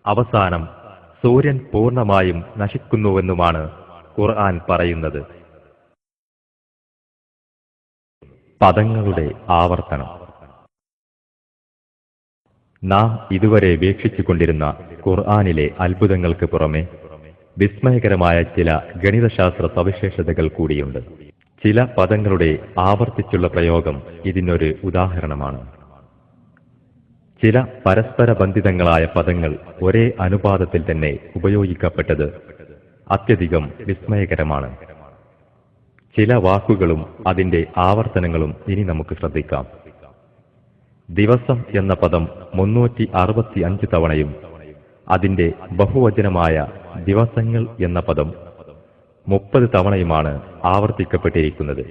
അവസാനം സൂര്യൻ പൂർണ്ണമായും നശിക്കുന്നുവെന്നുമാണ് ഖുർആൻ പറയുന്നത്. പദങ്ങളുടെ ആവർത്തനം. നാം ഇതുവരെ വീക്ഷിച്ചുകൊണ്ടിരുന്ന ഖുർആനിലെ അത്ഭുതങ്ങൾക്ക് പുറമെ വിസ്മയകരമായ ചില ഗണിതശാസ്ത്ര സവിശേഷതകൾ കൂടിയുണ്ട്. ചില പദങ്ങളുടെ ആവർത്തിച്ചുള്ള പ്രയോഗം ഇതിനൊരു ഉദാഹരണമാണ്. ചില പരസ്പര ബന്ധിതങ്ങളായ പദങ്ങൾ ഒരേ അനുപാതത്തിൽ തന്നെ ഉപയോഗിക്കപ്പെട്ടത് അത്യധികം വിസ്മയകരമാണ്. ചില വാക്കുകളും അതിന്റെ ആവർത്തനങ്ങളും ഇനി നമുക്ക് ശ്രദ്ധിക്കാം. ദിവസം എന്ന പദം 365 തവണയും അതിന്റെ ബഹുവചനമായ ദിവസങ്ങൾ എന്ന പദം 30 തവണയുമാണ് ആവർത്തിക്കപ്പെട്ടിരിക്കുന്നത്.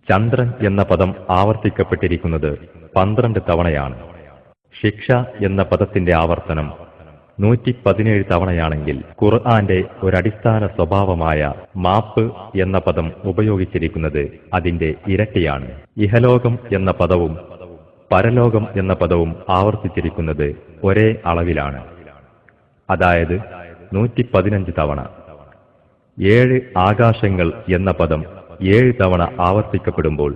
ചന്ദ്രൻ എന്ന പദം ആവർത്തിക്കപ്പെട്ടിരിക്കുന്നത് 12 തവണയാണ്. ശിക്ഷ എന്ന പദത്തിന്റെ ആവർത്തനം 117 തവണയാണെങ്കിൽ ഖുർആന്റെ ഒരടിസ്ഥാന സ്വഭാവമായ മാപ്പ് എന്ന പദം ഉപയോഗിച്ചിരിക്കുന്നത് അതിന്റെ ഇരട്ടിയാണ്. ഇഹലോകം എന്ന പദവും പരലോകം എന്ന പദവും ആവർത്തിച്ചിരിക്കുന്നത് ഒരേ അളവിലാണ്, അതായത് 115 തവണ. 7 ആകാശങ്ങൾ എന്ന പദം 7 തവണ ആവർത്തിക്കപ്പെടുമ്പോൾ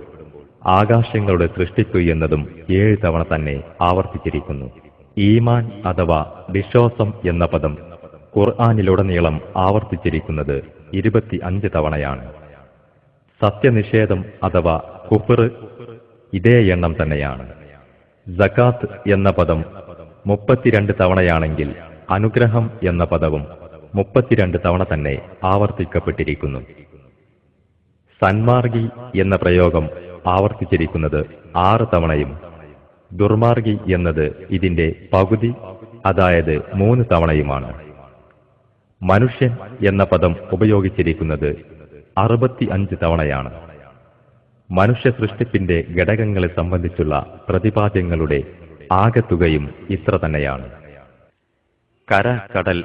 ആകാശങ്ങളുടെ സൃഷ്ടിപ്പ് എന്നതും 7 തവണ തന്നെ ആവർത്തിച്ചിരിക്കുന്നു. ഈമാൻ അഥവാ വിശ്വാസം എന്ന പദം ഖുർആനിലുടനീളം ആവർത്തിച്ചിരിക്കുന്നത് 25 തവണയാണ്. സത്യനിഷേധം അഥവാ കുഫ്ർ ഇതേ എണ്ണം തന്നെയാണ്. സകാത്ത് എന്ന പദം 32 തവണയാണെങ്കിൽ അനുഗ്രഹം എന്ന പദവും 32 തവണ തന്നെ ആവർത്തിക്കപ്പെട്ടിരിക്കുന്നു. സന്മാർഗി എന്ന പ്രയോഗം ആവർത്തിച്ചിരിക്കുന്നത് 6 തവണയും ദുർമാർഗി എന്നത് ഇതിന്റെ പകുതി, അതായത് 3 തവണയുമാണ്. മനുഷ്യൻ എന്ന പദം ഉപയോഗിച്ചിരിക്കുന്നത് 65 തവണയാണ്. മനുഷ്യ സൃഷ്ടിപ്പിന്റെ ഘടകങ്ങളെ സംബന്ധിച്ചുള്ള പ്രതിപാദ്യങ്ങളുടെ ആകെത്തുകയും ഇത്ര തന്നെയാണ്. കര, കടൽ,